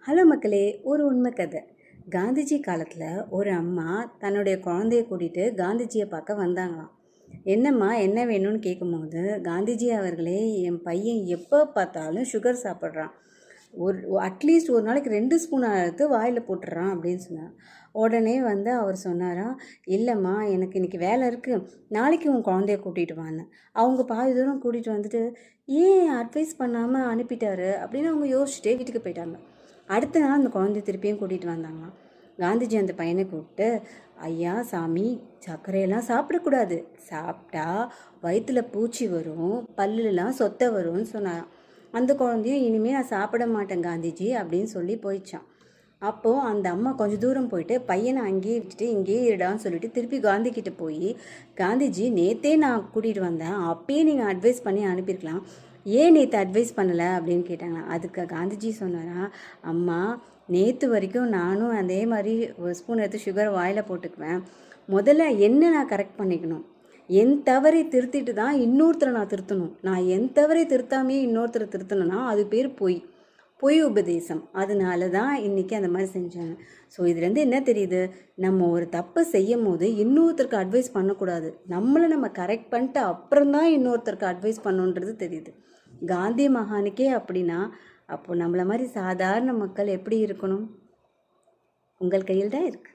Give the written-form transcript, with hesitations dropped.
Hello மக்களே, ஒரு உண்மை கதை. காந்திஜி காலத்தில் ஒரு அம்மா தன்னுடைய குழந்தைய கூட்டிகிட்டு காந்திஜியை பார்க்க வந்தாங்களாம். என்னம்மா என்ன வேணும்னு கேட்கும்போது, காந்திஜி அவர்களே, என் பையன் எப்போ பார்த்தாலும் சுகர் சாப்பிட்றான், அட்லீஸ்ட் ஒரு நாளைக்கு 2 ஸ்பூன் எடுத்து வாயில் போட்டுடுறான் அப்படின்னு சொன்னார். உடனே அவர் சொன்னாராம், இல்லைம்மா எனக்கு இன்றைக்கி வேலை இருக்குது, நாளைக்கு உன் குழந்தைய கூட்டிகிட்டு வான்னு. அவங்க பாதி தூரம் கூட்டிகிட்டு வந்துட்டு ஏன் அட்வைஸ் பண்ணாமல் அனுப்பிட்டாரு அப்படின்னு அவங்க யோசிச்சுட்டே வீட்டுக்கு போயிட்டாங்க. அடுத்த நாள் அந்த குழந்தைய திருப்பியும் கூட்டிகிட்டு வந்தாங்களாம். காந்திஜி அந்த பையனை கூப்பிட்டு, ஐயா சாமி, சர்க்கரையெல்லாம் சாப்பிடக்கூடாது, சாப்பிட்டா வயிற்றில் பூச்சி வரும், பல்லுலாம் சொத்தை வரும்னு சொன்னாராம். அந்த குழந்தையும் இனிமேல் நான் சாப்பிட மாட்டேன் காந்திஜி அப்படின்னு சொல்லி போயிடுச்சான். அப்போது அந்த அம்மா கொஞ்சம் தூரம் போயிட்டு பையனை அங்கேயே விட்டுட்டு இங்கேயே இருடான்னு சொல்லிட்டு திருப்பி காந்திக்கிட்ட போய், காந்திஜி நேற்றே நான் கூட்டிகிட்டு வந்தேன், அப்பயே நீங்கள் அட்வைஸ் பண்ணி அனுப்பியிருக்கலாம், ஏன் நேற்று அட்வைஸ் பண்ணலை அப்படின்னு கேட்டாங்க. அதுக்கு காந்திஜி சொன்னாரா, அம்மா நேற்று வரைக்கும் நானும் அதே மாதிரி ஒரு ஸ்பூன் எடுத்து சுகர் வாயில் போட்டுக்குவேன், முதல்ல என்ன நான் கரெக்ட் பண்ணிக்கணும், என் தவறை திருத்திட்டு தான் இன்னொருத்தரை நான் திருத்தணும், நான் என் தவறை திருத்தாமையே இன்னொருத்தரை திருத்தணும்னா அது பேர் பொய் உபதேசம். அதனால தான் இன்றைக்கி அந்த மாதிரி செஞ்சாங்க. ஸோ இதுலேருந்து என்ன தெரியுது, நம்ம ஒரு தப்பை செய்யும் போது இன்னொருத்தருக்கு அட்வைஸ் பண்ணக்கூடாது, நம்மளை நம்ம கரெக்ட் பண்ணிட்டு அப்புறம்தான் இன்னொருத்தருக்கு அட்வைஸ் பண்ணணுன்றது தெரியுது. காந்தி மகானுக்கே அப்படின்னா அப்போது நம்மளை மாதிரி சாதாரண மக்கள் எப்படி இருக்கணும்? உங்கள் கையில் தான் இருக்குது.